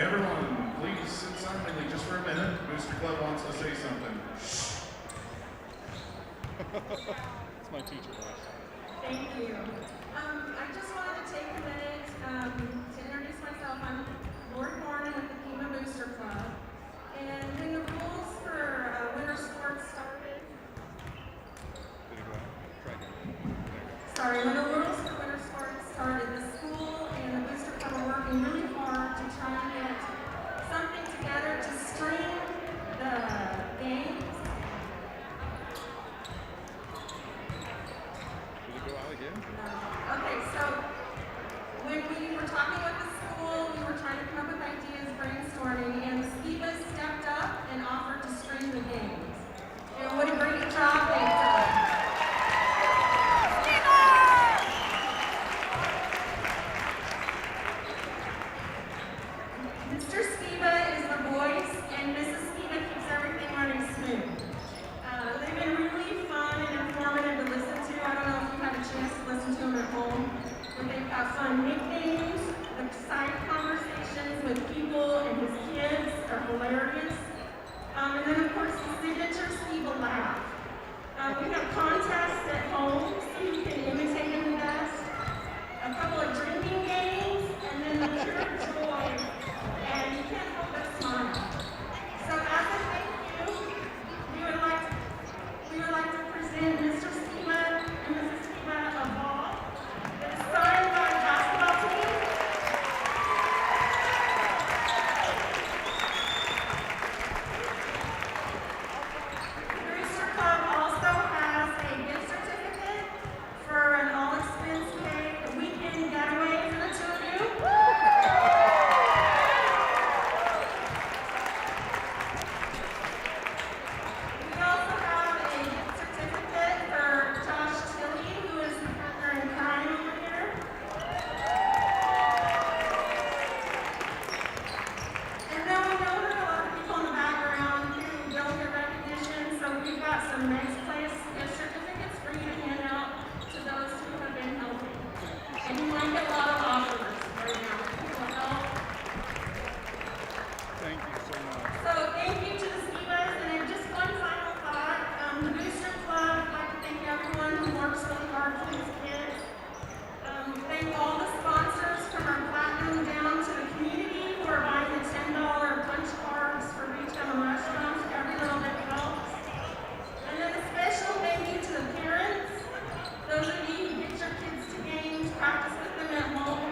Everyone, please sit silently just for a minute. Booster Club wants to say something. It's my teacher voice. Thank you. I just wanted to take a minute to introduce myself. I'm Lori Warren with the Pima Booster Club. And when the rules for winter sports started, when the rules for winter sports started, the school and the Booster Club are working really hard to try and get something together to stream the games. Did it go out again? Okay, so when we were talking with the school, we were trying to come up with ideas, brainstorming, and the Skiba stepped up and offered to stream the games. And what a great job they've done. Mr. Skiba is the voice, and Mrs. Skiba keeps everything running smooth. They've been really fun and informative to listen to. I don't know if you had a chance to listen to them at home, but they've got fun nicknames. The side conversations with people and his kids are hilarious. And then, of course, the signature Skiba laugh. We have contests at home, so you can imitate him the best. A couple of drinking games, and then the pure joy. And you can't help but smile. So as a thank you, we would like to present Mr. Skiba and Mrs. Skiba a ball that is signed by the basketball team. The Booster Club also has a gift certificate for an all-expense paid weekend getaway for the two of you. We also have a gift certificate for Josh Tilley, who is the partner in crime over here. And then we know there are a lot of people in the background who don't get recognition, so we've got some nice place gift certificates for you to hand out to those who have been helping. And you might get a lot of offers right now. People help. Thank you so much. So thank you to the Skibas, and then just one final thought. The Booster Club, I'd like to thank everyone who works really hard for these kids. Thank all the sponsors from our platinum down to the community who are buying the $10 punch cards for retail and restaurants. Every little bit helps. And then a special thank you to the parents. Those of you who get your kids to games, practice with them at home.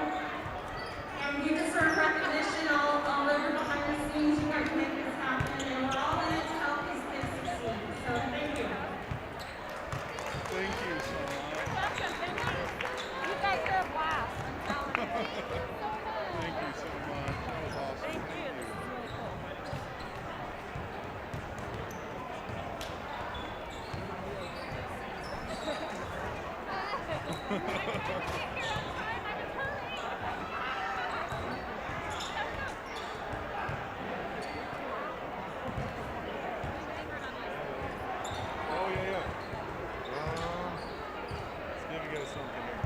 And you deserve recognition all over behind the scenes. You guys make this happen, and we're all in it to help these kids succeed. So thank you. Thank you so much. You guys are a blast. I'm telling you. Thank you so much. That was awesome. Thank you. This is really Oh, yeah, yeah. Let's maybe get us something here.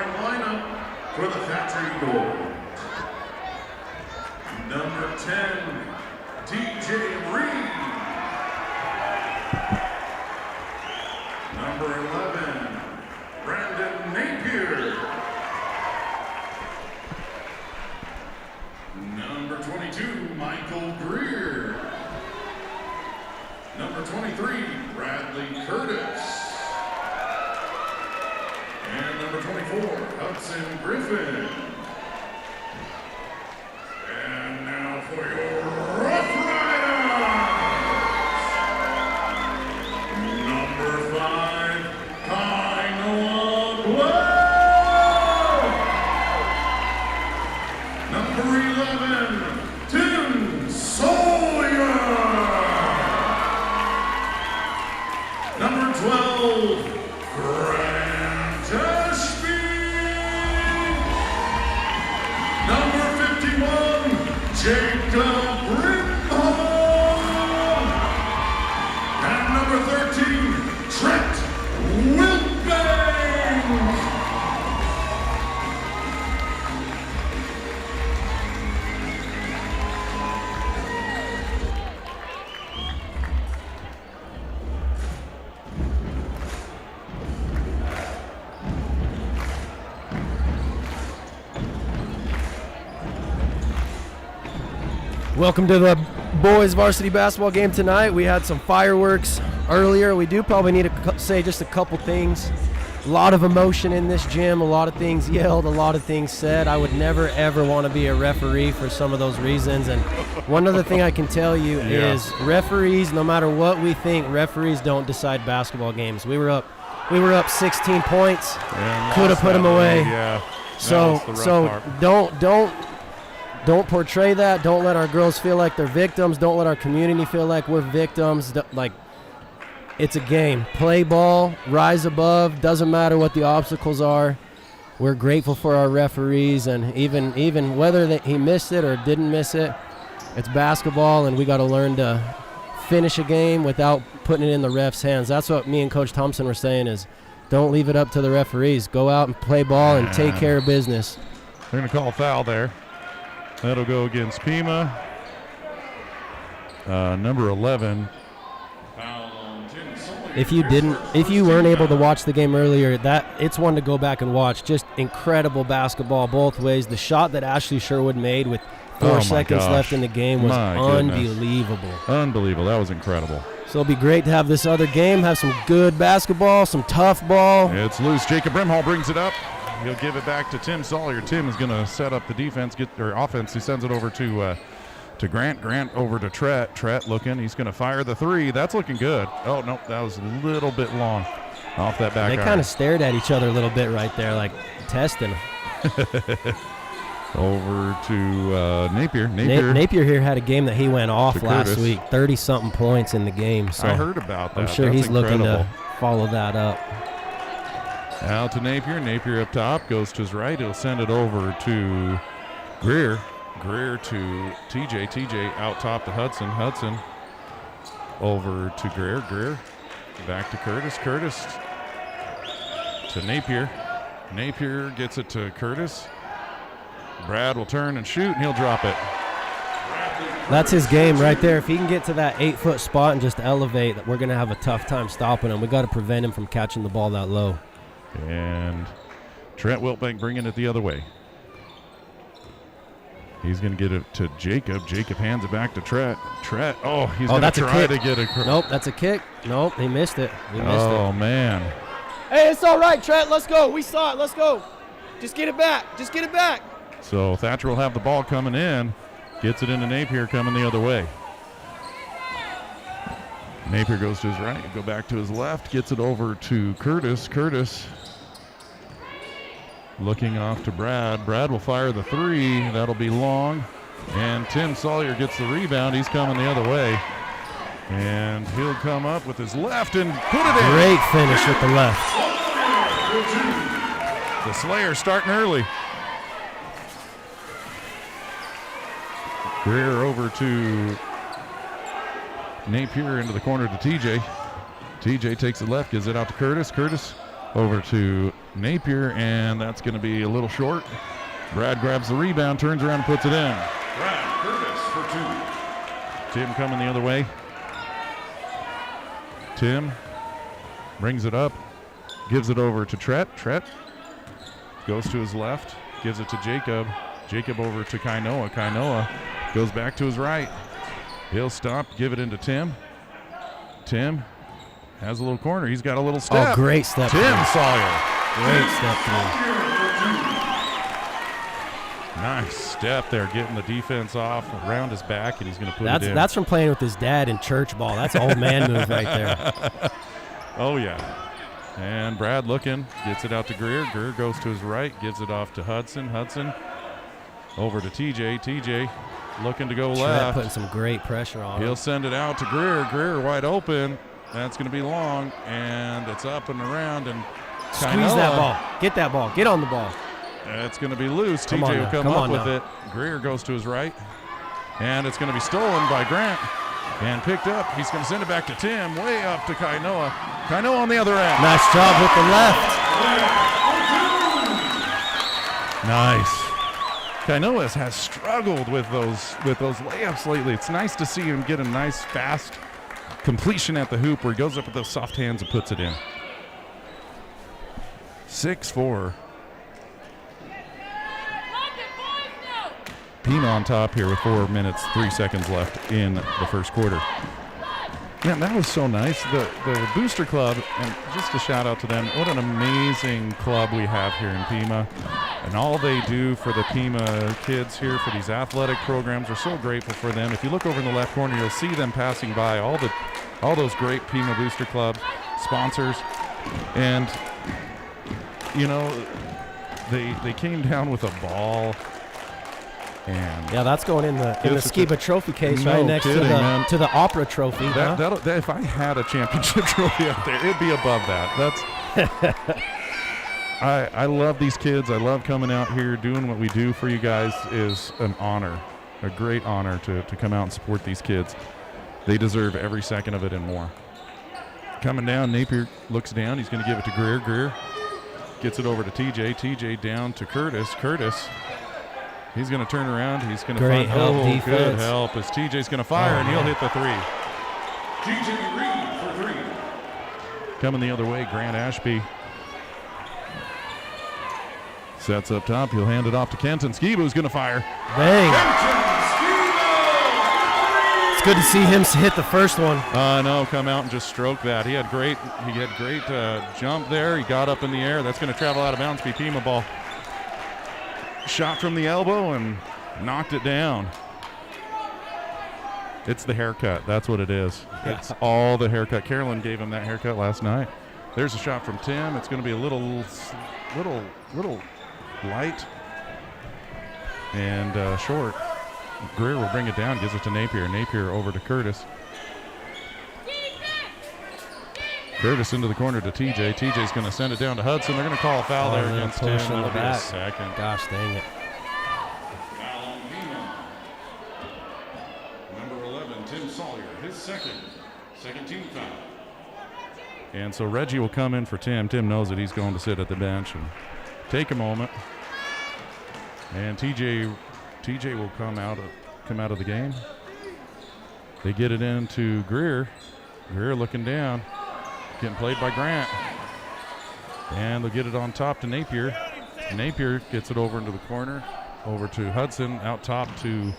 starting lineup for the Thatcher Eagles. Number 10, DJ Reed. Number 11, Brandon Napier. Number 22, Michael Greer. Number 23, Bradley Curtis. And number 24, Hudson Griffin. And now for your Rough Riders. Number 5, Kainoa Blood. Number 11, Tim Sawyer. Number 12, Grant Ashby. Number 51, Jacob Brimhall. And number 13, Trent Wilbank. Welcome to the boys varsity basketball game tonight. We had some fireworks earlier. We do probably need to say just a couple things. A lot of emotion in this gym, a lot of things yelled, a lot of things said. I would never ever want to be a referee for some of those reasons. And one other thing I can tell you is referees, no matter what we think, referees don't decide basketball games. We were up 16 points. Could have put them away. Yeah. So don't portray that. Don't let our girls feel like they're victims. Don't let our community feel like we're victims. Like, it's a game. Play ball, rise above. Doesn't matter what the obstacles are. We're grateful for our referees, and even whether he missed it or didn't miss it, it's basketball, and we got to learn to finish a game without putting it in the ref's hands. That's what me and Coach Thompson were saying is, don't leave it up to the referees. Go out and play ball and take care of business. They're going to call a foul there. That'll go against Pima. Number 11. If you weren't able to watch the game earlier, it's one to go back and watch. Just incredible basketball both ways. The shot that Ashley Sherwood made with 4 seconds left in the game was unbelievable. Unbelievable. That was incredible. So it'll be great to have this other game, have some good basketball, some tough ball. It's loose. Jacob Brimhall brings it up. He'll give it back to Tim Sawyer. Tim is going to set up the defense, offense. He sends it over to Grant. Grant over to Tret. Tret looking. He's going to fire the 3. That's looking good. Oh, no, that was a little bit long off that back. They kind of stared at each other a little bit right there, like testing. Over to Napier. Napier here had a game that he went off last week. 30-something points in the game. So I heard about that. I'm sure he's looking to follow that up. Out to Napier. Napier up top. Goes to his right. He'll send it over to Greer. Greer to TJ. TJ out top to Hudson. Hudson over to Greer. Greer back to Curtis. Curtis to Napier. Napier gets it to Curtis. Brad will turn and shoot, and he'll drop it. That's his game right there. If he can get to that 8-foot spot and just elevate, we're going to have a tough time stopping him. We got to prevent him from catching the ball that low. And Trent Wilbank bringing it the other way. He's going to get it to Jacob. Jacob hands it back to Tret. Tret, he's going to try to get it. Nope, that's a kick. Nope, he missed it. Oh, man. Hey, it's all right, Trent. Let's go. We saw it. Let's go. Just get it back. Just get it back. So Thatcher will have the ball coming in. Gets it into Napier coming the other way. Napier goes to his right. Go back to his left. Gets it over to Curtis. Curtis looking off to Brad. Brad will fire the 3. That'll be long. And Tim Sawyer gets the rebound. He's coming the other way. And he'll come up with his left and put it in. Great finish with the left. The Slayer starting early. Greer over to Napier into the corner to TJ. TJ takes it left, gives it out to Curtis. Curtis over to Napier, and that's going to be a little short. Brad grabs the rebound, turns around and puts it in. Brad Curtis for 2. Tim coming the other way. Tim brings it up, gives it over to Tret. Tret goes to his left, gives it to Jacob. Jacob over to Kainoa. Kainoa goes back to his right. He'll stop, give it into Tim. Tim has a little corner. He's got a little step. Oh, great step. Tim Sawyer. Great step through. Nice step there, getting the defense off around his back, and he's going to put it in. That's from playing with his dad in church ball. That's an old man move right there. Oh, yeah. And Brad looking, gets it out to Greer. Greer goes to his right, gives it off to Hudson. Hudson over to TJ. TJ looking to go Trent left. putting some great pressure on He'll him. send it out to Greer. Greer wide open. That's going to be long, and it's up and around. And Squeeze that ball. Get that ball. Get on the ball. It's going to be loose. Come TJ on will now. come Come up on with now. it. Greer goes to his right, and it's going to be stolen by Grant and picked up. He's going to send it back to Tim, way up to Kainoa. Kainoa on the other end. Nice job with the left. Nice. Kainoa has struggled with those layups lately. It's nice to see him get a nice, fast completion at the hoop where he goes up with those soft hands and puts it in. 6-4. Pima on top here with 4 minutes, 3 seconds left in the first quarter. Man, that was so nice. The Booster Club, and just a shout out to them. What an amazing club we have here in Pima. And all they do for the Pima kids here for these athletic programs. We're so grateful for them. If you look over in the left corner, you'll see them passing by, all those great Pima Booster Club sponsors. And, you know, they came down with a ball. And Yeah, that's going in the Skiba trophy case No right next kidding, man. to the Opera trophy. huh? that if I had a championship trophy up there, it'd be above that. That's I love these kids. I love coming out here, doing what we do for you guys is an honor, a great honor to come out and support these kids. They deserve every second of it and more. Coming down, Napier looks down. He's going to give it to Greer. Greer gets it over to TJ. TJ down to Curtis. Curtis. He's going to turn around. He's going to Great find help good defense. help as TJ's going to fire, and he'll hit the three. TJ Reed for 3. Coming the other way, Grant Ashby sets up top. He'll hand it off to Kenton. Skiba's going to fire. Bang. It's good to see him hit the first one. No, come out and just stroke that. He had great jump there. He got up in the air. That's going to travel out of bounds. Be Pima ball. Shot from the elbow and knocked it down. It's the haircut. That's what it is. Yeah. It's all the haircut. Carolyn gave him that haircut last night. There's a shot from Tim. It's going to be a little light and short. Greer will bring it down, gives it to Napier. Napier over to Curtis. Curtis into the corner to TJ. TJ's going to send it down to Hudson. They're going to call a foul there man, against push Tim. on the That'll be a back. second. Gosh dang it. Foul on Pima. Number 11, Tim Sawyer, his second team foul. And so Reggie will come in for Tim. Tim knows that he's going to sit at the bench and take a moment. And TJ will come out of the game. They get it into Greer. Greer looking down. Getting played by Grant. And they'll get it on top to Napier. Napier gets it over into the corner. Over to Hudson. Out top to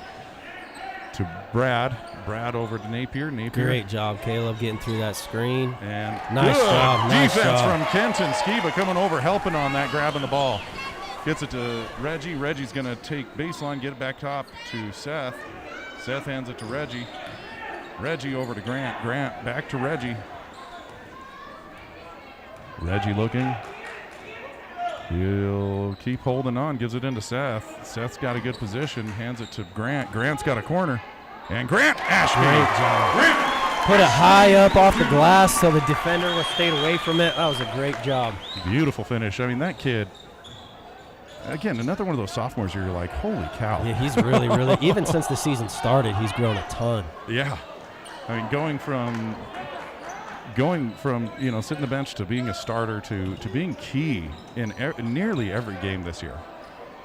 Brad. Brad over to Napier. Napier. Great job, Caleb, getting through that screen. And Nice good job, nice defense job. from Kenton. Skiba coming over, helping on that, grabbing the ball. Gets it to Reggie. Reggie's going to take baseline, get it back top to Seth. Seth hands it to Reggie. Reggie over to Grant. Grant back to Reggie. Reggie looking. He'll keep holding on, gives it into Seth. Seth's got a good position, hands it to Grant. Grant's got a corner. And Grant Ashby. Great job. Put it high up off the glass so the defender stayed away from it. That was a great job. Beautiful finish. I mean, that kid, again, another one of those sophomores where you're like, holy cow. Yeah, he's really, even since the season started, he's grown a ton. Yeah. I mean, going from going from, sitting the bench to being a starter to being key in nearly every game this year,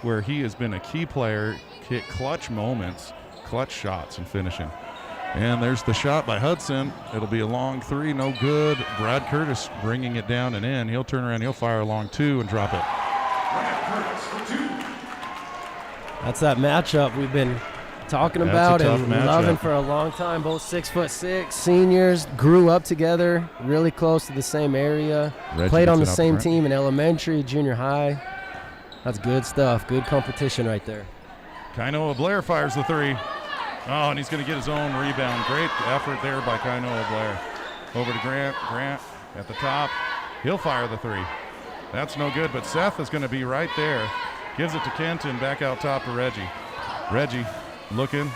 where he has been a key player, hit clutch moments, clutch shots and finishing. And there's the shot by Hudson. It'll be a long three, no good. Brad Curtis bringing it down and in. He'll turn around, he'll fire a long two and drop it. Brad Curtis for 2. That's that matchup we've been talking about and matchup. loving for a long time. Both 6'6" seniors, grew up together, really close to the same area. Reggie Played on the gets it up same front. team in elementary, junior high. That's good stuff. Good competition right there. Kainoa Blair fires the three. Oh, and he's going to get his own rebound. Great effort there by Kainoa Blair. Over to Grant. Grant at the top. He'll fire the three. That's no good, but Seth is going to be right there. Gives it to Kenton, back out top to Reggie. Reggie looking,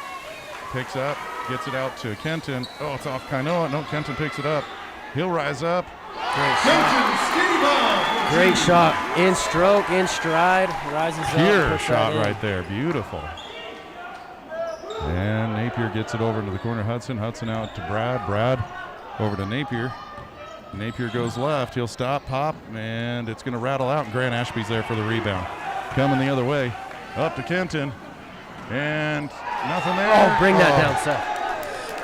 picks up, gets it out to Kenton. Oh, it's off Kainoa. No, Kenton picks it up. He'll rise up. Great shot. Kenton Skiba for Great 2. shot. In stroke, in stride. Rises up. Pure puts shot that in. right there. Beautiful. And Napier gets it over into the corner. Hudson out to Brad. Brad over to Napier. Napier goes left. He'll stop, pop, and it's going to rattle out. And Grant Ashby's there for the rebound. Coming the other way. Up to Kenton. And nothing there. Oh, bring that down, Seth.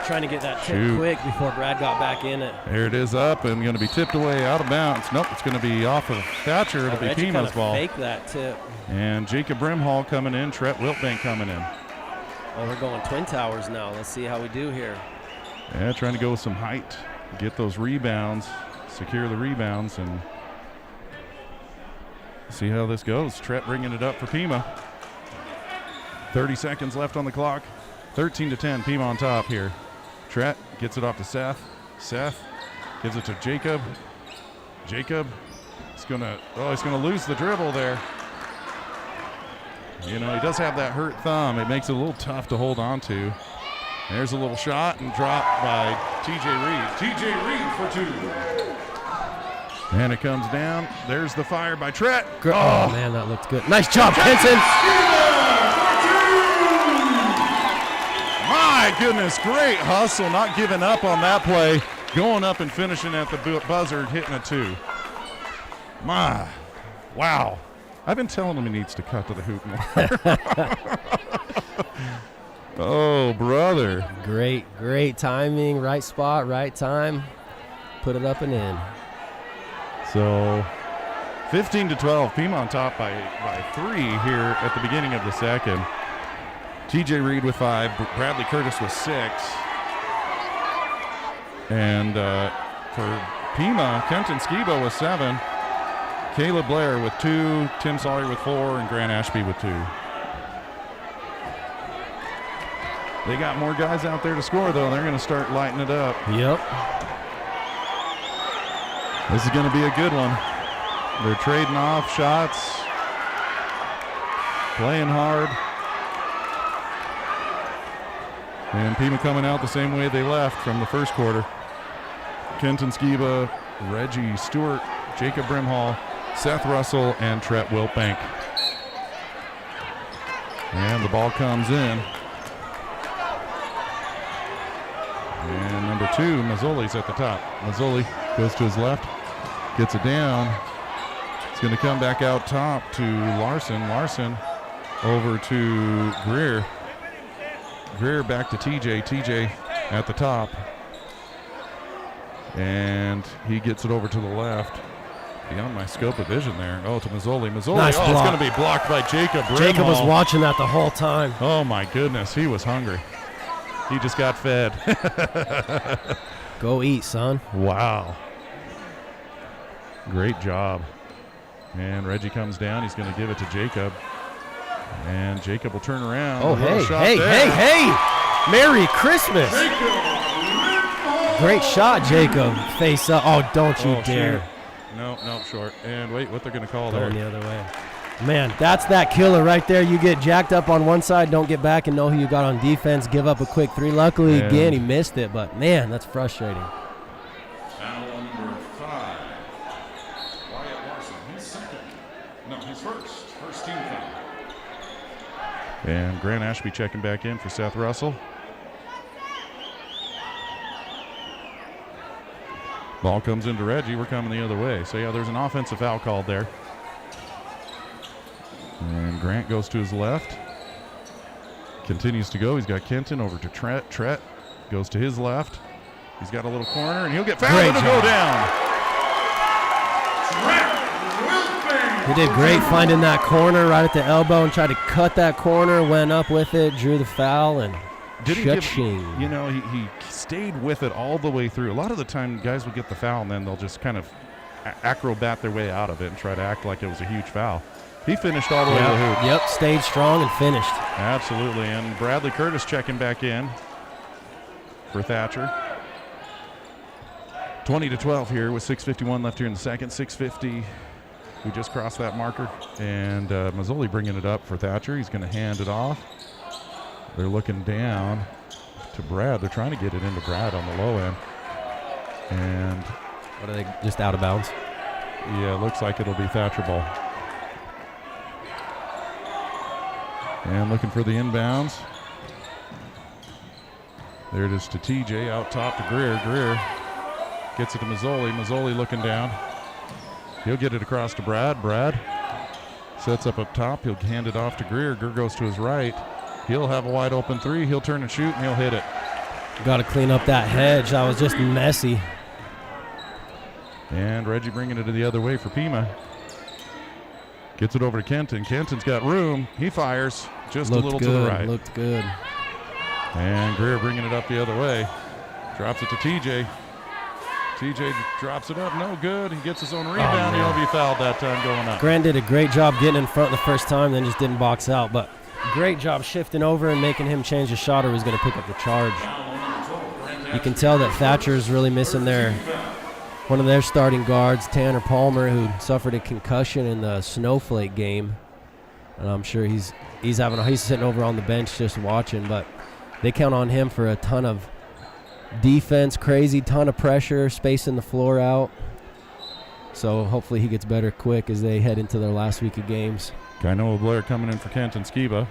Trying to get that tip Shoot. quick before Brad got back in it. There it is, up and going to be tipped away out of bounds. Nope, it's going to be off of Thatcher. It'll be Reggie Pima's kinda ball. Fake that tip. And Jacob Brimhall coming in. Tret Wiltbank coming in. Oh, we're going Twin Towers now. Let's see how we do here. Yeah, trying to go with some height. Get those rebounds. Secure the rebounds and see how this goes. Tret bringing it up for Pima. 30 seconds left on the clock. 13-10. Pima on top here. Tret gets it off to Seth. Seth gives it to Jacob. Jacob is he's gonna lose the dribble there. He does have that hurt thumb. It makes it a little tough to hold on to. There's a little shot and drop by TJ Reed. TJ Reed for 2. And it comes down. There's the fire by Tret. Oh, man, that looked good. Nice job, Kenton. My goodness, great hustle. Not giving up on that play. Going up and finishing at the buzzer, hitting a 2. Wow. I've been telling him he needs to cut to the hoop more. Oh, brother. Great timing. Right spot, right time. Put it up and in. So 15-12. Pima on top by 3 here at the beginning of the second. TJ Reed with 5. Bradley Curtis with 6. And for Pima, Kenton Skiba with 7. Caleb Blair with 2. Tim Sawyer with 4. And Grant Ashby with 2. They got more guys out there to score, though. They're going to start lighting it up. Yep. This is going to be a good one. They're trading off shots, playing hard. And Pima coming out the same way they left from the first quarter. Kenton Skiba, Reggie Stewart, Jacob Brimhall, Seth Russell, and Tret Wiltbank. And the ball comes in. And number 2, Mazzoli's at the top. Mazzoli goes to his left, gets it down. It's going to come back out top to Larson. Larson over to Greer. Greer back to TJ. TJ at the top. And he gets it over to the left. Beyond my scope of vision there. Oh, to Mazzoli. Mazzoli. Nice It's block. going to be blocked by Jacob Brimhall. Jacob was watching that the whole time. Oh, my goodness. He was hungry. He just got fed. Go eat, son. Wow. Great job. And Reggie comes down. He's going to give it to Jacob. And Jacob will turn around. Oh, A little hey, shot hey, there. hey, hey. Merry Christmas. Great shot, Jacob. Face up. Oh, don't you Oh, dare. shoot. No, short. And wait, what they're going to call there. Going the other way. Man, that's that killer right there. You get jacked up on one side, don't get back and know who you got on defense, give up a quick 3. Luckily, And again, he missed it, but man, that's frustrating. Foul number 5. Wyatt Larson, his second. No, his first. First team foul. And Grant Ashby checking back in for Seth Russell. Ball comes into Reggie. We're coming the other way. So, yeah, there's an offensive foul called there. And Grant goes to his left. Continues to go. He's got Kenton over to Tret. Tret goes to his left. He's got a little corner, and he'll get fouled and go down. He did great finding that corner right at the elbow and tried to cut that corner, went up with it, drew the foul, and cha-ching. You know, he stayed with it all the way through. A lot of the time, guys will get the foul, and then they'll just kind of acrobat their way out of it and try to act like it was a huge foul. He finished all the way to the hoop. Yep, stayed strong and finished. Absolutely, and Bradley Curtis checking back in for Thatcher. 20-12 here with 6:51 left here in the second. 6:50. We just crossed that marker, and Mazzoli bringing it up for Thatcher. He's going to hand it off. They're looking down to Brad. They're trying to get it into Brad on the low end. And what are they, just out of bounds? Yeah, it looks like it'll be Thatcher ball. And looking for the inbounds. There it is to TJ, out top to Greer. Greer gets it to Mazzoli. Mazzoli looking down. He'll get it across to Brad. Brad sets up top. He'll hand it off to Greer. Greer goes to his right. He'll have a wide open three. He'll turn and shoot, and he'll hit it. Got to clean up that hedge. That was just messy. And Reggie bringing it to the other way for Pima. Gets it over to Kenton. Kenton's got room. He fires just Looked a little good, to the right. Looked good. And Greer bringing it up the other way. Drops it to TJ. TJ drops it up, no good. He gets his own rebound. He'll be fouled that time going up. Grant did a great job getting in front the first time, then just didn't box out. But great job shifting over and making him change the shot, or he's going to pick up the charge. You can tell that Thatcher is really missing one of their starting guards, Tanner Palmer, who suffered a concussion in the Snowflake game. And I'm sure he's sitting over on the bench just watching, but they count on him for a ton of defense, crazy ton of pressure, spacing the floor out. So hopefully he gets better quick as they head into their last week of games. Kainoa Blair coming in for Kenton Skiba.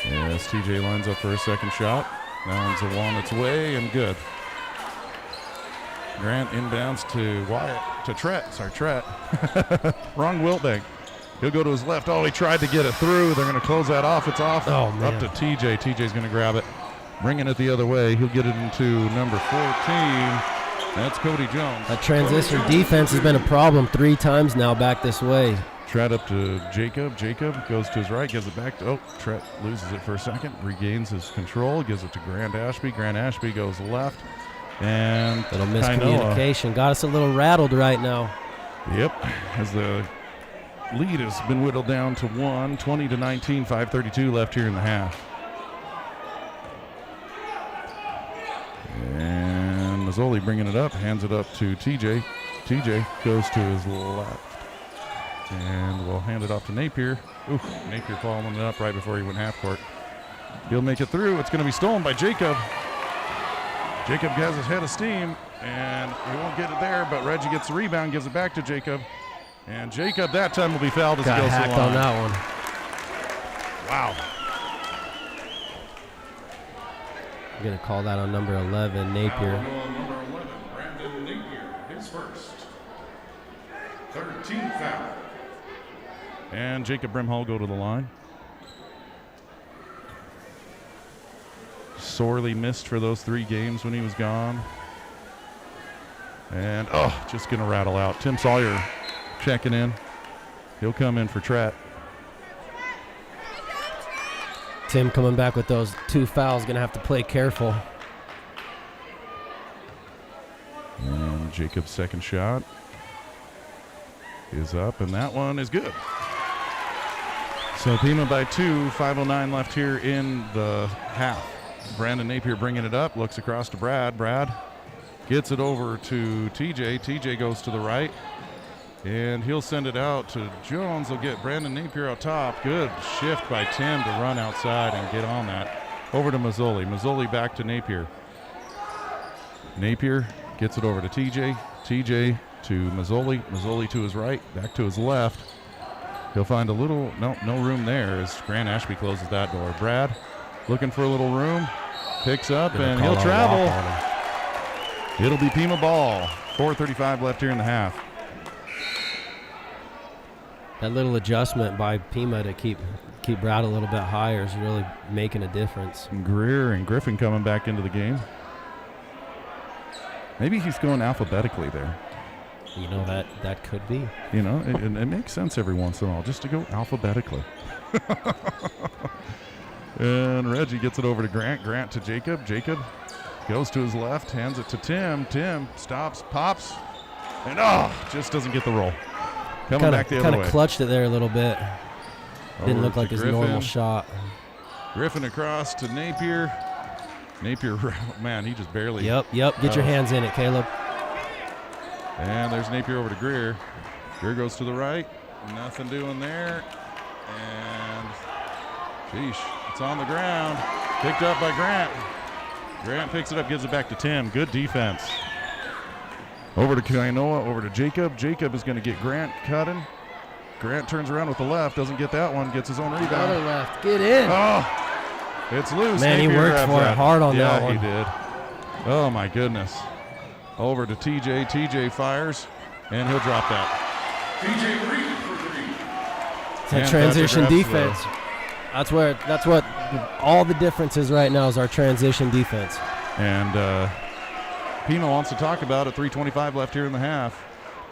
Yes, TJ lines up for a second shot. That one's on its way and good. Grant inbounds to Wyatt, to Tret. Sorry, Tret. Wrong Wiltbank. He'll go to his left. Oh, he tried to get it through. They're going to close that off. It's off. Oh, man. Up to TJ. TJ's going to grab it. Bringing it the other way. He'll get it into number 14. That's Cody Jones. That transition defense has been a problem 3 times now back this way. Tret up to Jacob. Jacob goes to his right, gives it back to, Tret loses it for a second, regains his control, gives it to Grant Ashby. Grant Ashby goes left. And little miscommunication. Got us a little rattled right now. Yep, as the lead has been whittled down to 1, 20-19, 5:32 left here in the half. And Mazzoli bringing it up, hands it up to TJ. TJ goes to his left. And we'll hand it off to Napier. Ooh, Napier following it up right before he went half court. He'll make it through. It's going to be stolen by Jacob. Jacob has his head of steam, and he won't get it there, but Reggie gets the rebound, gives it back to Jacob. And Jacob that time will be fouled as he goes to the line. Got hacked on that one. Wow. I'm going to call that on number 11, Napier. Number 11, Brandon Napier, his first. 13th foul. And Jacob Brimhall go to the line. Sorely missed for those 3 games when he was gone. And, just going to rattle out. Tim Sawyer checking in. He'll come in for Tret. Tim coming back with those 2 fouls, going to have to play careful. And Jacob's second shot is up, and that one is good. So Pima by 2, 5:09 left here in the half. Brandon Napier bringing it up, looks across to Brad. Brad gets it over to TJ. TJ goes to the right, and he'll send it out to Jones. He'll get Brandon Napier out top. Good shift by Tim to run outside and get on that. Over to Mazzoli. Mazzoli back to Napier. Napier gets it over to TJ. TJ to Mazzoli. Mazzoli to his right, back to his left. He'll find a little, no room there as Grant Ashby closes that door. Brad looking for a little room. Picks up, Gonna and call he'll a travel. walk on him. It'll be Pima ball. 4:35 left here in the half. That little adjustment by Pima to keep Brad a little bit higher is really making a difference. Greer and Griffin coming back into the game. Maybe he's going alphabetically there. You know, that could be. You know, it makes sense every once in a while just to go alphabetically. And Reggie gets it over to Grant. Grant to Jacob. Jacob goes to his left, hands it to Tim. Tim stops, pops, and just just doesn't get the roll. Coming back the other way. Kind of clutched it there a little bit. Didn't Over look like to his Griffin. normal shot. Griffin across to Napier. Napier, man, he just barely. Yep. Get your hands in it, Caleb. And there's Napier over to Greer. Greer goes to the right. Nothing doing there. And, sheesh, it's on the ground. Picked up by Grant. Grant picks it up, gives it back to Tim. Good defense. Over to Kainoa, over to Jacob. Jacob is going to get Grant cutting. Grant turns around with the left, doesn't get that one, gets his own rebound. Other left. Get in. Oh, it's loose. Man, he Napier worked grabs for it that. hard on that Yeah, one. he did. Oh, my goodness. Over to TJ. TJ fires, and he'll drop that. TJ Green for three. It's that And transition Thatcher grabs defense. That's what all the difference is right now is our transition defense. And Pima wants to talk about it. 3:25 left here in the half.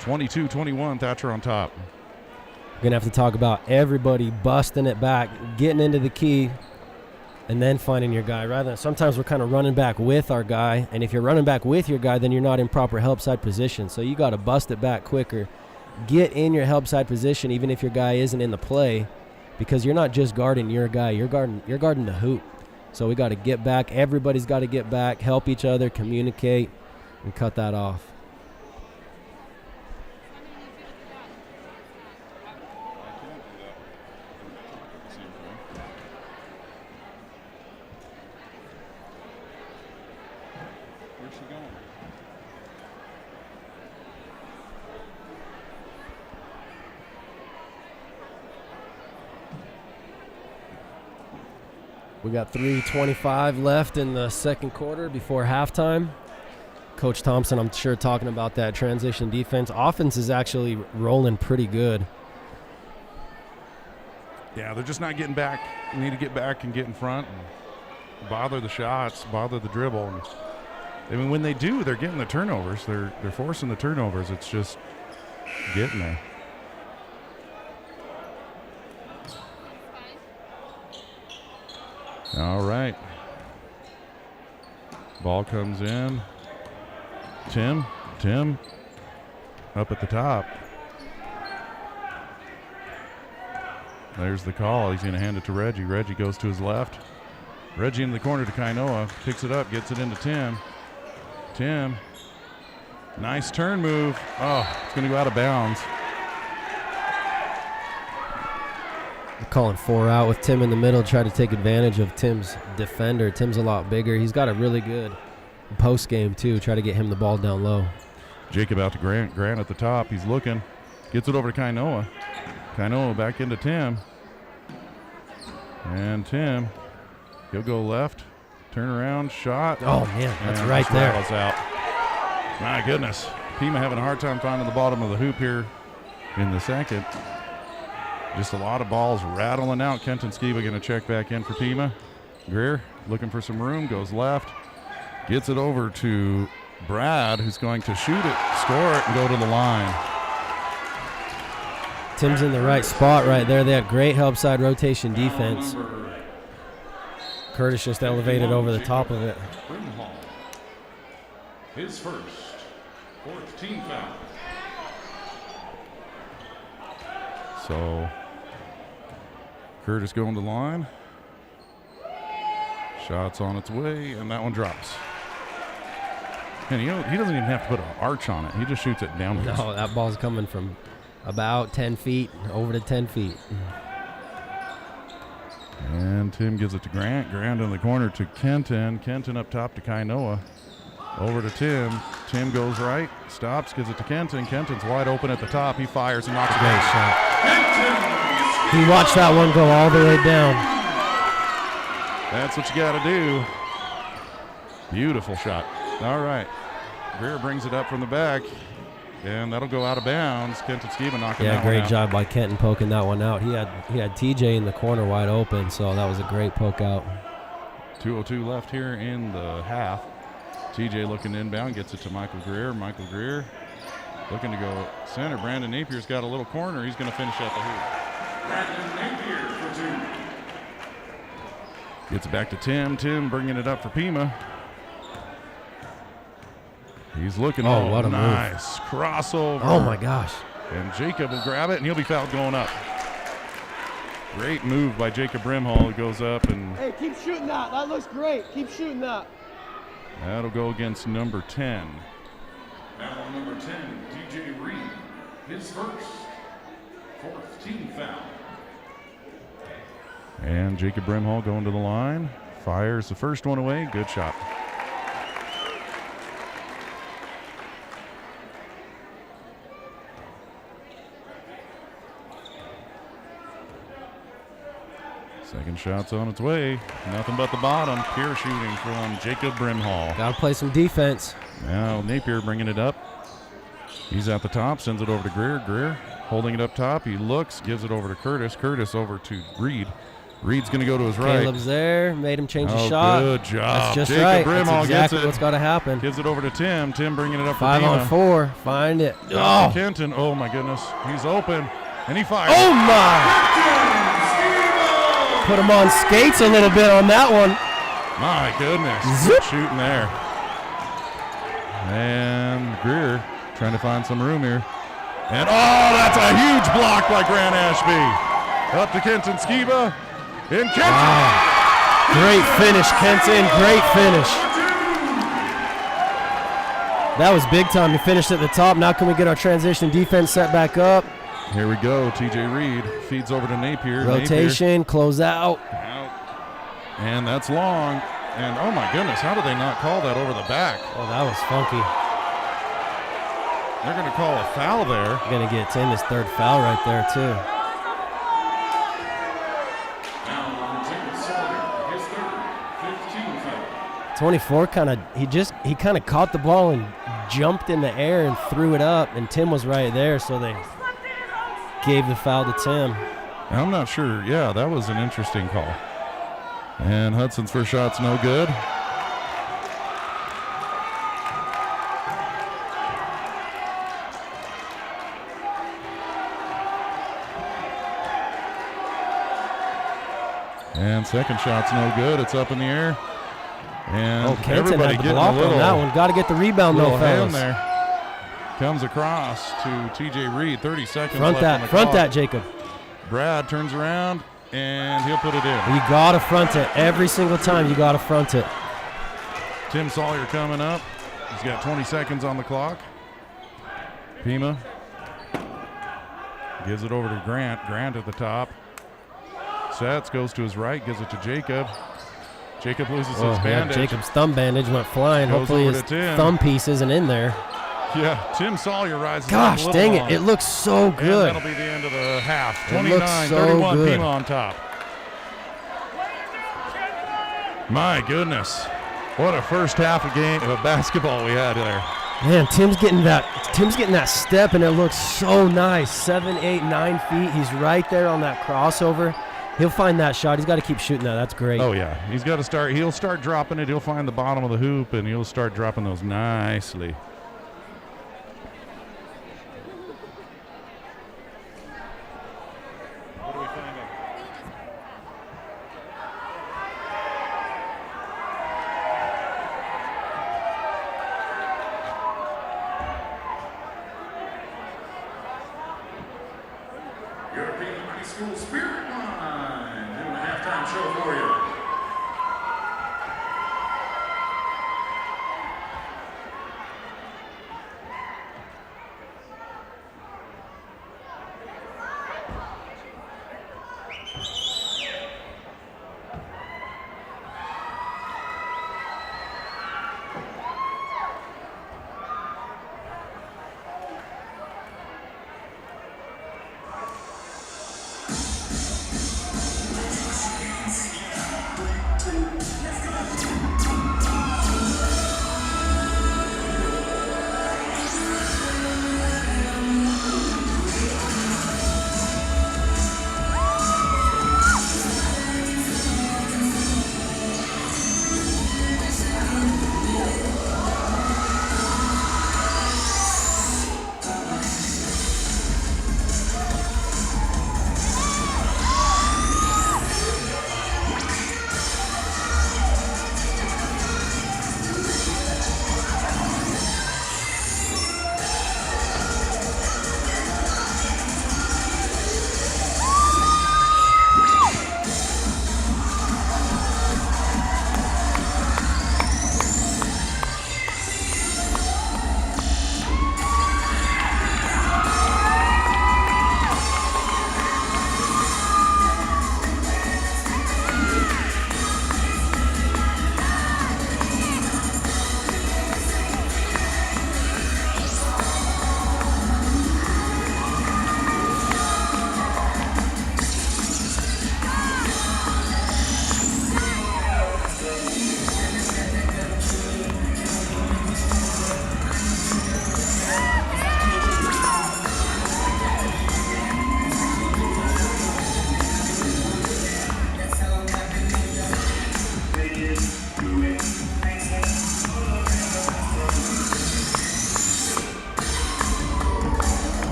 22-21, Thatcher on top. We're going to have to talk about everybody busting it back, getting into the key, and then finding your guy. Rather than sometimes we're kind of running back with our guy, and if you're running back with your guy, then you're not in proper help side position. So you got to bust it back quicker. Get in your help side position, even if your guy isn't in the play, because you're not just guarding your guy. You're guarding the hoop. So we got to get back. Everybody's got to get back, help each other, communicate, and cut that off. We got 3:25 left in the second quarter before halftime. Coach Thompson, I'm sure, talking about that transition defense. Offense is actually rolling pretty good. Yeah, they're just not getting back. They need to get back and get in front and bother the shots, bother the dribble. And, I mean, when they do, they're getting the turnovers. They're forcing the turnovers. It's just getting there. All right. Ball comes in. Tim up at the top. There's the call. He's going to hand it to Reggie. Reggie goes to his left. Reggie in the corner to Kainoa. Picks it up, gets it into Tim. Tim. Nice turn move. Oh, it's going to go out of bounds. We're calling 4 out with Tim in the middle, try to take advantage of Tim's defender. Tim's a lot bigger. He's got a really good post game, too. Try to get him the ball down low. Jacob out to Grant. Grant at the top. He's looking. Gets it over to Kainoa. Kainoa back into Tim. And Tim, he'll go left. Turn around, shot. Oh, man, that's and right there. rattles out. My goodness. Pima having a hard time finding the bottom of the hoop here in the second. Just a lot of balls rattling out. Kenton Skiba going to check back in for Pima. Greer looking for some room, goes left. Gets it over to Brad, who's going to shoot it, score it, and go to the line. Tim's in the right spot right there. They have great help side rotation defense. Curtis just elevated over the top of it. Brimhall. His first. 14 foul. So Curtis going to the line. Shot's on its way, and that one drops. And he doesn't even have to put an arch on it. He just shoots it down. No, that ball's coming from about 10 feet over to 10 feet. And Tim gives it to Grant. Grant in the corner to Kenton. Kenton up top to Kainoa. Over to Tim. Tim goes right, stops, gives it to Kenton. Kenton's wide open at the top. He fires and knocks it Great down. shot. He watched that one go all the way down. That's what you got to do. Beautiful shot. All right. Greer brings it up from the back, and that'll go out of bounds. Kenton Skiba knocking that one great out. job by Kenton poking that one out. He had TJ in the corner wide open, so that was a great poke out. 2:02 left here in the half. TJ looking inbound, gets it to Michael Greer. Michael Greer looking to go center. Brandon Napier's got a little corner. He's going to finish at the hoop. Brandon Napier for 2. Gets it back to Tim. Tim bringing it up for Pima. He's looking. Oh, what a nice crossover. Oh, my gosh. And Jacob will grab it, and he'll be fouled going up. Great move by Jacob Brimhall. It goes up, and Hey, keep shooting that. That looks great. Keep shooting that. that'll go against number 10. Now on number 10, DJ Reed. His first. 4th team foul. And Jacob Brimhall going to the line. Fires the first one away. Good shot. Second shot's on its way. Nothing but the bottom. Pure shooting from Jacob Brimhall. Got to play some defense. Now Napier bringing it up. He's at the top, sends it over to Greer. Greer holding it up top. He looks, gives it over to Curtis. Curtis over to Reed. Reed's going to go to his right. Caleb's there, made him change his shot. Good job. That's just Jacob right. Brimhall That's exactly gets it. what's got to happen. Gives it over to Tim. Tim bringing it up 5 for Pima. on 4. Find it. Oh, Kenton. Oh, my goodness. He's open, and he fires. Oh, my. Put him on skates a little bit on that one. My goodness. Zip. Good shooting there. And Greer trying to find some room here. And, oh, that's a huge block by Grant Ashby. Up to Kenton Skiba. And Kenton. Wow. Great finish, Kenton. Great finish. That was big time. He finished at the top. Now can we get our transition defense set back up? Here we go. TJ Reed feeds over to Napier. Rotation, close out. Out. And that's long. And, oh, my goodness, how did they not call that over the back? Oh, that was funky. They're going to call a foul there. Going to get Tim his 3rd foul right there, too. Now on Tim Sawyer. His 3rd. 15 foul. 24 he kind of caught the ball and jumped in the air and threw it up, and Tim was right there, so they gave the foul to Tim. I'm not sure. Yeah, that was an interesting call. And Hudson's first shot's no good. And second shot's no good. It's up in the air. And Kenton everybody had the getting block a little, on that one. Got to get the rebound, though, little hand fellas. there. Comes across to TJ Reed. 30 seconds Front left on the front clock. that, Jacob. Brad turns around, and he'll put it in. You got to front it. Every single time you got to front it. Tim Sawyer coming up. He's got 20 seconds on the clock. Pima gives it over to Grant. Grant at the top. Sets, goes to his right, gives it to Jacob. Jacob loses his bandage. Jacob's thumb bandage went flying. Goes Hopefully over his to Tim. thumb piece isn't in there. Yeah, Tim Sawyer rises up a Gosh, little dang long. it. It looks so And good. that'll be the end of the half. It looks 29-31, so good. Pima on top. My goodness. What a first half of basketball we had there. Man, Tim's getting that step, and it looks so nice. 7, 8, 9 feet. He's right there on that crossover. He'll find that shot. He's got to keep shooting that. That's great. Oh, yeah. He's got to start. He'll start dropping it. He'll find the bottom of the hoop, and he'll start dropping those nicely. What do we find out? European High School Spirit Line. Doing a halftime show for you.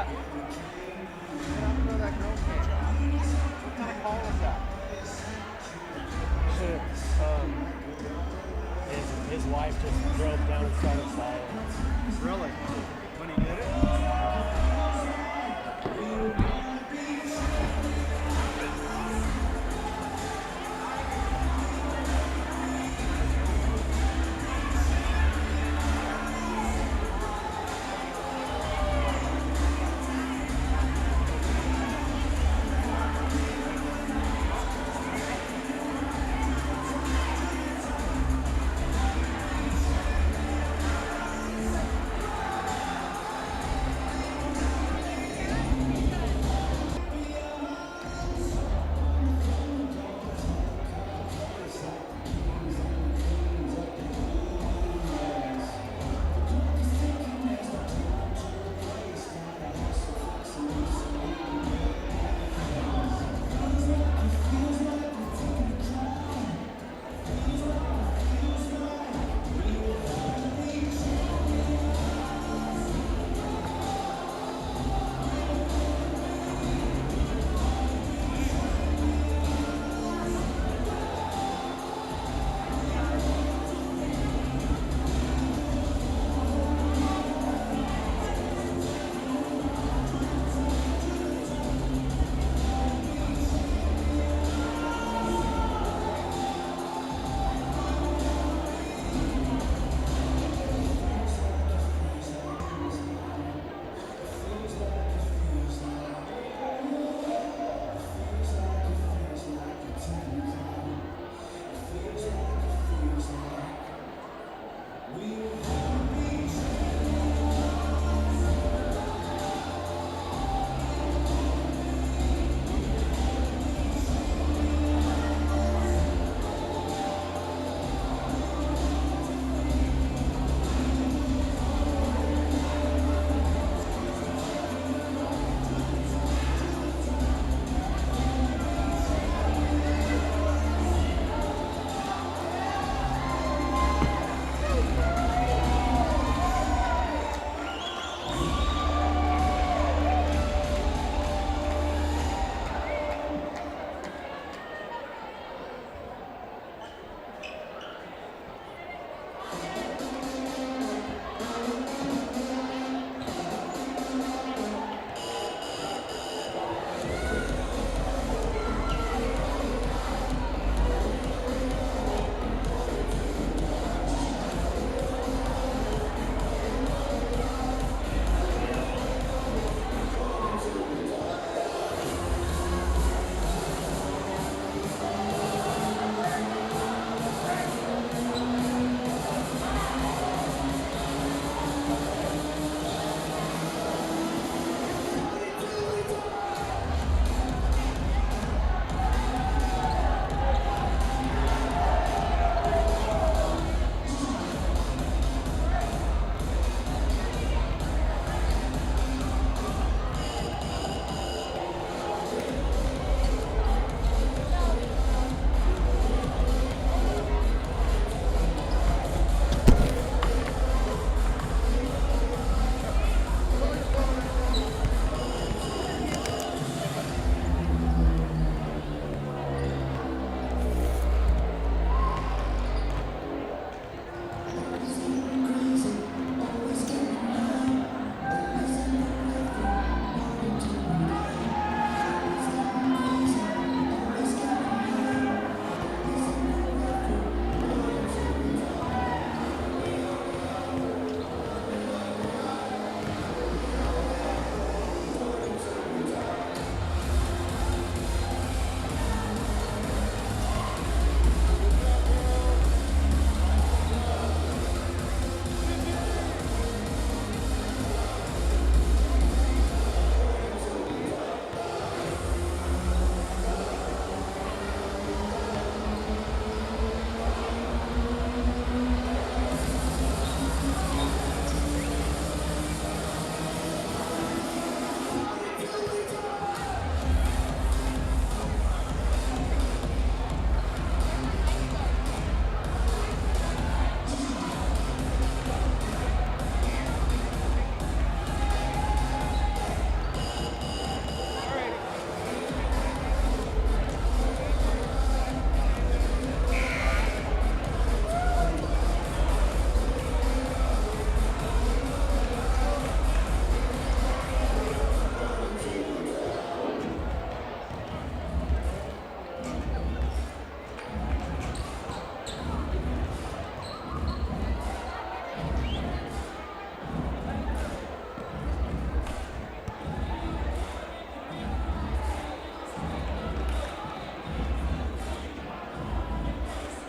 that. What kind of call was that? His wife just drove down and started following. Really? When he did it?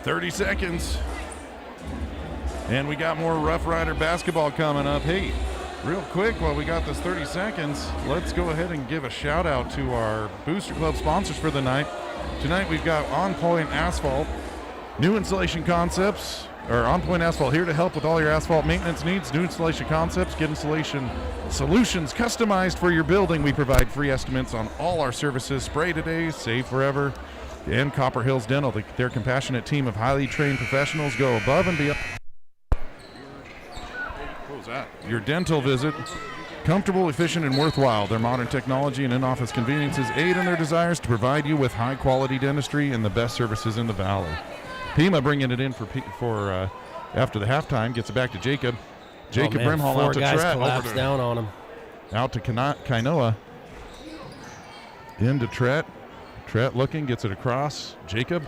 30 seconds. And we got more Rough Rider basketball coming up. Hey, real quick, while we got this 30 seconds, let's go ahead and give a shout out to our Booster Club sponsors for the night. Tonight we've got On Point Asphalt, New Installation Concepts, or On Point Asphalt, here to help with all your asphalt maintenance needs. New Installation Concepts, get installation solutions customized for your building. We provide free estimates on all our services. Spray today, save forever. And Copper Hills Dental, their compassionate team of highly trained professionals go above and beyond. What was that? Your dental visit. Comfortable, efficient, and worthwhile. Their modern technology and in-office conveniences aid in their desires to provide you with high-quality dentistry and the best services in the valley. Pima bringing it in for after the halftime, gets it back to Jacob. Jacob Brimhall out to Four guys Tret. collapsed down on him. Out to Kainoa. Into Tret. Tret looking, gets it across. Jacob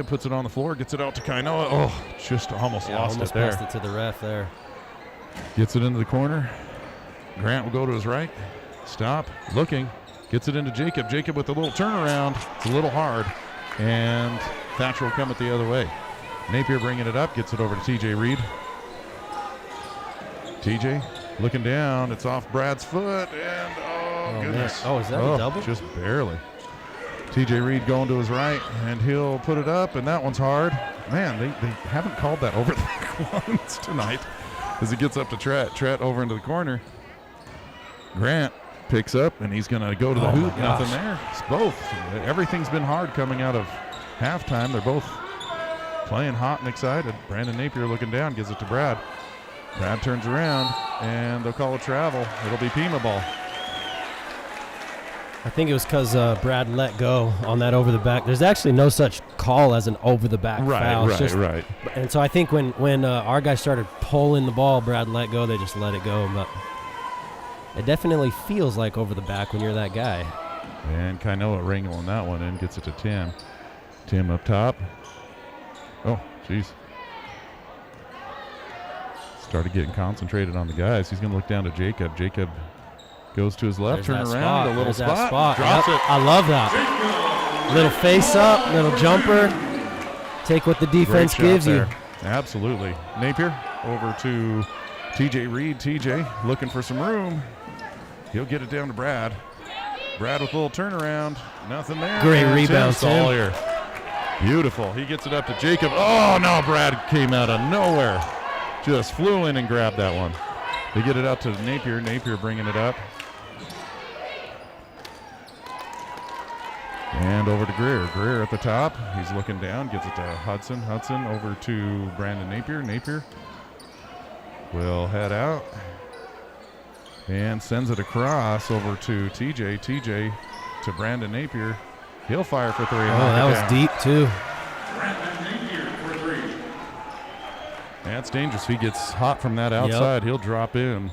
puts it on the floor, gets it out to Kainoa. Oh, just almost lost it there. Passed it to the ref there. Gets it into the corner. Grant will go to his right. Stop. Looking. Gets it into Jacob. Jacob with a little turnaround. It's a little hard. And Thatcher will come it the other way. Napier bringing it up. Gets it over to TJ Reed. TJ looking down. It's off Brad's foot. And oh goodness. Man. Oh, is that a double? Just barely. TJ Reed going to his right. And he'll put it up. And that one's hard. Man, they haven't called that over the once tonight. As he gets up to Tret. Tret over into the corner. Grant picks up, and he's going to go to the hoop. Nothing there. It's both. Everything's been hard coming out of halftime. They're both playing hot and excited. Brandon Napier looking down, gives it to Brad. Brad turns around, and they'll call a travel. It'll be Pima ball. I think it was because Brad let go on that over the back. There's actually no such call as an over the back foul. Right. And so I think when our guy started pulling the ball, Brad let go. They just let it go. But it definitely feels like over the back when you're that guy. And Kainoa wrangling that one in, gets it to Tim. Tim up top. Oh, jeez. Started getting concentrated on the guys. He's going to look down to Jacob. Jacob goes to his left, turn around, a little spot. Drops it. I love that. Little face up, little jumper. Take what the defense gives you. Absolutely. Napier over to TJ Reed. TJ looking for some room. He'll get it down to Brad. Brad with a little turnaround. Nothing there. Great rebound, Tim. Beautiful. He gets it up to Jacob. Oh, no, Brad came out of nowhere. Just flew in and grabbed that one. They get it out to Napier. Napier bringing it up. And over to Greer. Greer at the top. He's looking down. Gets it to Hudson. Hudson over to Brandon Napier. Napier will head out. And sends it across over to TJ. TJ to Brandon Napier. He'll fire for three. Oh, that was deep, too. Brandon Napier for three. That's dangerous. If he gets hot from that outside, he'll drop in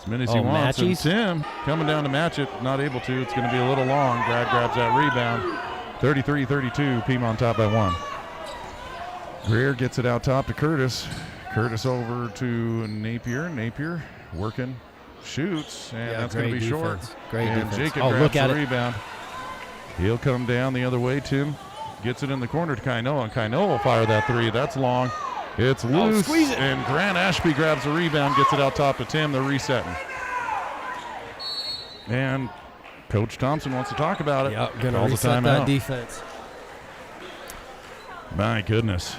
as many as he wants. And Tim coming down to match it. Not able to. It's going to be a little long. Brad grabs that rebound. 33-32. Pima on top by one. Greer gets it out top to Curtis. Curtis over to Napier. Napier working. Shoots, and that's going to be short. Great defense. Jacob grabs the rebound. He'll come down the other way. Tim gets it in the corner to Kainoa, and Kainoa will fire that three. That's long. It's loose, squeeze it. And Grant Ashby grabs the rebound, gets it out top to Tim. They're resetting. And Coach Thompson wants to talk about it. Yep, going to reset that defense. My goodness.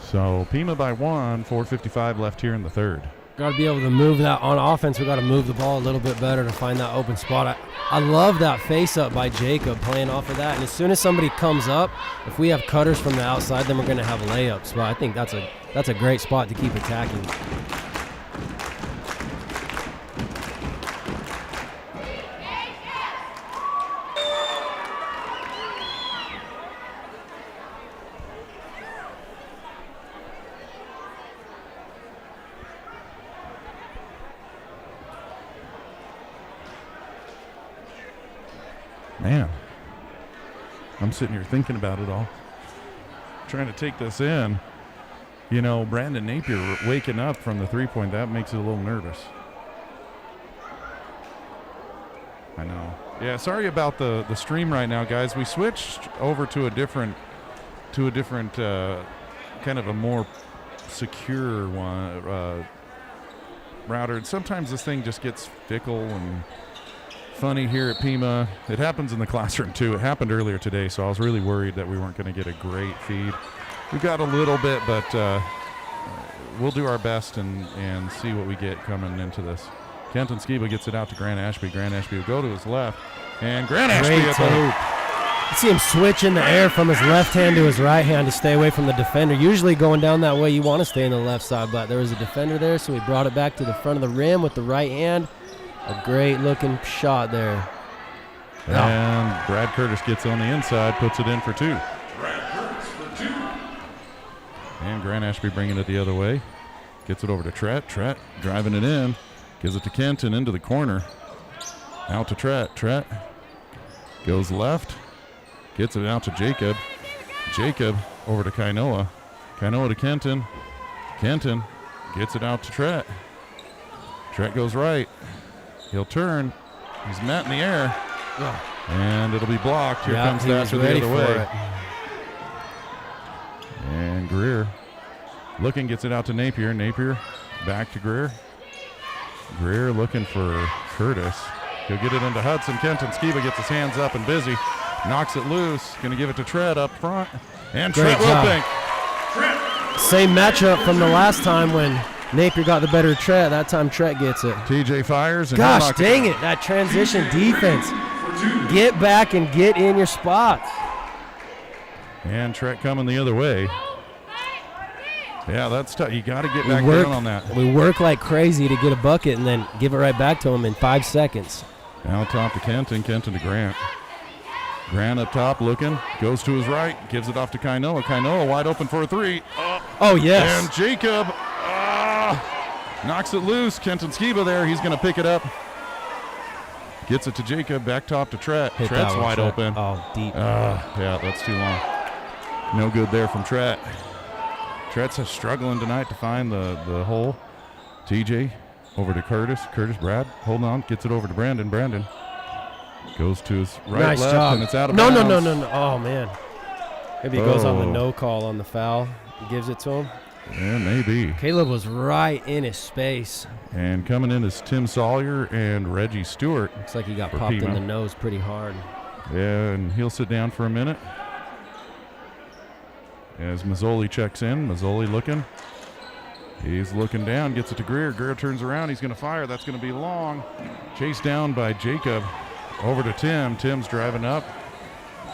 So Pima by one, 4:55 left here in the third. Got to be able to move that on offense. We got to move the ball a little bit better to find that open spot. I love that face up by Jacob playing off of that. And as soon as somebody comes up, if we have cutters from the outside, then we're going to have layups. But I think that's a great spot to keep attacking. Man, I'm sitting here thinking about it all, trying to take this in. You know, Brandon Napier waking up from the three-point, that makes it a little nervous. I know. Yeah, sorry about the stream right now, guys. We switched over to a different kind of a more secure one router. And sometimes this thing just gets fickle and funny here at Pima. It happens in the classroom too. It happened earlier today, so I was really worried that we weren't going to get a great feed. We got a little bit, but we'll do our best and see what we get coming into this. Kenton Skiba gets it out to Grant Ashby. Grant Ashby will go to his left, and Grant Ashby Great at the hoop. You see him switch in the air from his left hand to his right hand to stay away from the defender. Usually going down that way, you want to stay in the left side, but there was a defender there, so he brought it back to the front of the rim with the right hand. A great-looking shot there. And Brad Curtis gets on the inside, puts it in for two. Brad Curtis for 2. And Grant Ashby bringing it the other way. Gets it over to Tret. Tret driving it in. Gives it to Kenton into the corner. Out to Tret. Tret goes left. Gets it out to Jacob. Jacob over to Kainoa. Kainoa to Kenton. Kenton gets it out to Tret. Tret goes right. He'll turn. He's met in the air. And it'll be blocked. Here comes Thatcher the other way. And Greer looking, gets it out to Napier. Napier back to Greer. Greer looking for Curtis. He'll get it into Hudson. Kenton Skiba gets his hands up and busy. Knocks it loose. Going to give it to Tret up front. And Tret will bank. Same matchup from the last time when Napier got the better Tret. That time Tret gets it. TJ fires. And Gosh dang it, that transition defense. Get back and get in your spots. And Tret coming the other way. Yeah, that's tough. You got to get back down on that. We work like crazy to get a bucket and then give it right back to him in 5 seconds. Now top to Kenton. Kenton to Grant. Grant up top looking. Goes to his right. Gives it off to Kainoa. Kainoa wide open for a three. Oh, yes. And Jacob knocks it loose. Kenton Skiba there. He's going to pick it up. Gets it to Jacob. Back top to Tret. Hit Tret's that one, wide Tret. open. Oh, deep. Yeah, that's too long. No good there from Tret. Tret's struggling tonight to find the hole. TJ over to Curtis. Curtis, Brad, hold on. Gets it over to Brandon. Brandon goes to his right, Nice left, job. and it's out of No. bounds. Oh, man. Maybe he goes on the Oh. no call on the foul. He gives it to him. Yeah, maybe. Caleb was right in his space. And coming in is Tim Sawyer and Reggie Stewart. Looks like he got For popped Pima. in the nose pretty hard. Yeah, and he'll sit down for a minute. As Mazzoli checks in. Mazzoli looking. He's looking down, gets it to Greer. Greer turns around. He's going to fire. That's going to be long. Chased down by Jacob. Over to Tim. Tim's driving up.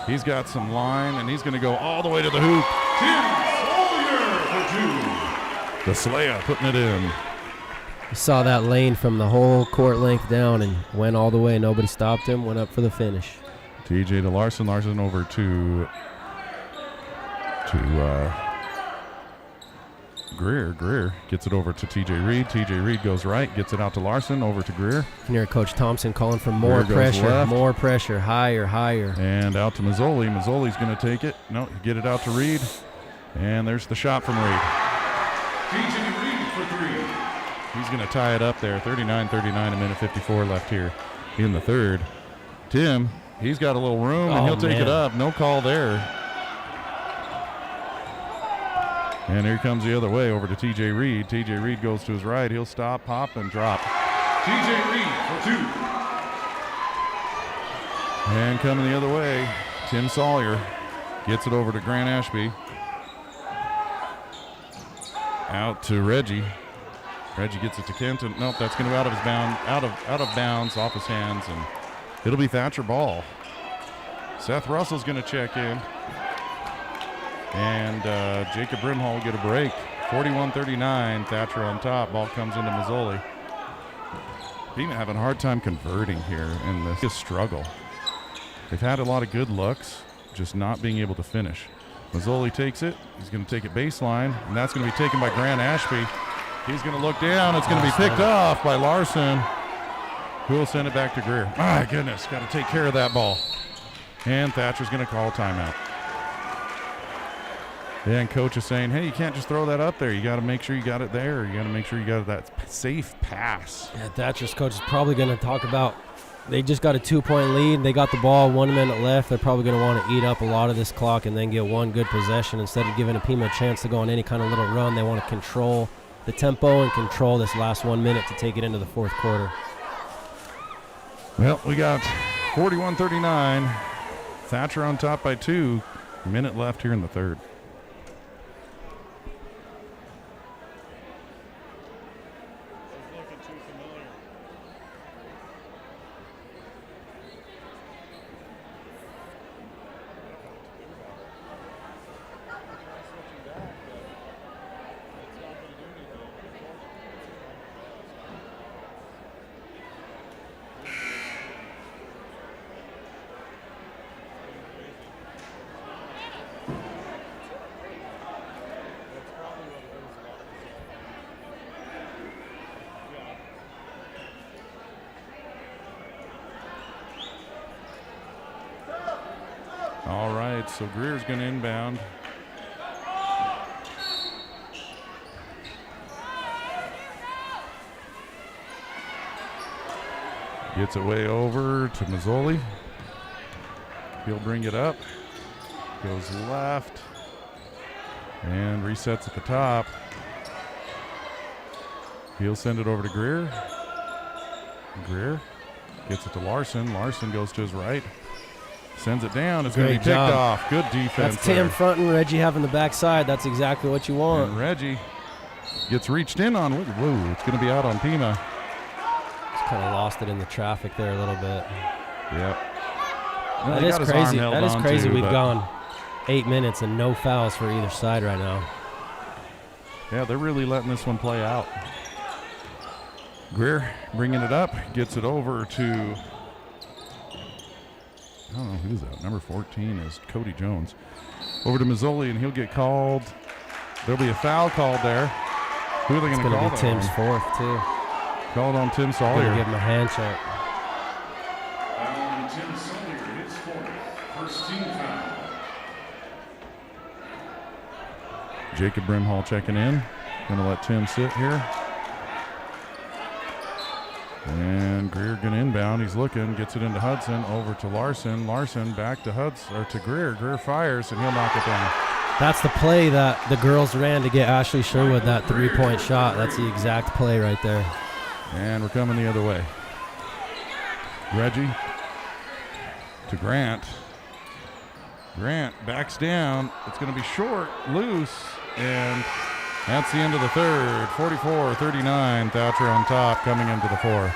He's got some line, and he's going to go all the way to the hoop. Tim Sawyer for 2. The Slaya putting it in. He saw that lane from the whole court length down and went all the way. Nobody stopped him. Went up for the finish. TJ to Larson. Larson over to Greer. Greer gets it over to TJ Reed. TJ Reed goes right, gets it out to Larson, over to Greer. You can hear Coach Thompson calling for more Greer goes pressure, left. more pressure, higher, higher. And out to Mazzoli. Mazzoli's going to take it. No, get it out to Reed. And there's the shot from Reed. TJ Reed for 3. He's going to tie it up there. 39-39, a minute 54 left here in the third. Tim, he's got a little room, and Oh, he'll take man. it up. No call there. And here comes the other way over to TJ Reed. TJ Reed goes to his right. He'll stop, pop, and drop. TJ Reed for 2. And coming the other way, Tim Sawyer gets it over to Grant Ashby. Out to Reggie. Reggie gets it to Kenton. Nope, that's going to go out of his out of bounds, off his hands, and it'll be Thatcher ball. Seth Russell's going to check in. And Jacob Brimhall will get a break. 41-39, Thatcher on top. Ball comes into Mazzoli. Pima having a hard time converting here in this struggle. They've had a lot of good looks, just not being able to finish. Mazzoli takes it. He's going to take it baseline, and that's going to be taken by Grant Ashby. He's going to look down. It's going to be picked off by Larson, who will send it back to Greer. My goodness, got to take care of that ball. And Thatcher's going to call a timeout. And coach is saying, hey, you can't just throw that up there. You got to make sure you got it there. You got to make sure you got that safe pass. Yeah, Thatcher's coach is probably going to talk about They just got a 2-point lead. They got the ball, 1 minute left. They're probably going to want to eat up a lot of this clock and then get one good possession. Instead of giving a Pima a chance to go on any kind of little run, they want to control the tempo and control this last 1 minute to take it into the fourth quarter. Well, we got 41-39. Thatcher on top by 2. Minute left here in the third. All right, so Greer's going to inbound. Gets it way over to Mazzoli. He'll bring it up. Goes left. And resets at the top. He'll send it over to Greer. Greer gets it to Larson. Larson goes to his right. Sends it down. It's going to be picked off. Good defense. That's Tim fronting, Reggie having the backside. That's exactly what you want. And Reggie gets reached in on. Whoa, it's going to be out on Pima. Just kind of lost it in the traffic there a little bit. Yep. Well, That is crazy. That is crazy. We've gone 8 minutes and no fouls for either side right now. Yeah, they're really letting this one play out. Greer bringing it up. Gets it over to... I don't know who's that. Number 14 is Cody Jones. Over to Mazzoli, and he'll get called. There'll be a foul called there. Who are they going to call? It's going to be Tim's fourth, too. Called on Tim Sawyer. Going to give him a hand check. Foul on Tim Sawyer, his fourth. First team foul. Jacob Brimhall checking in. Going to let Tim sit here. And Greer going to inbound. He's looking, gets it into Hudson, over to Larson. Larson back to Hudson, or to Greer. Greer fires, and he'll knock it down. That's the play that the girls ran to get Ashley Sherwood that 3-point shot. That's the exact play right there. And we're coming the other way. Reggie to Grant. Grant backs down. It's going to be short, loose, and that's the end of the third. 44-39, Thatcher on top coming into the fourth.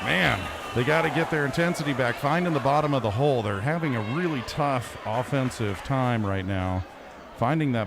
Man, they got to get their intensity back, finding the bottom of the hole. They're having a really tough offensive time right now, finding that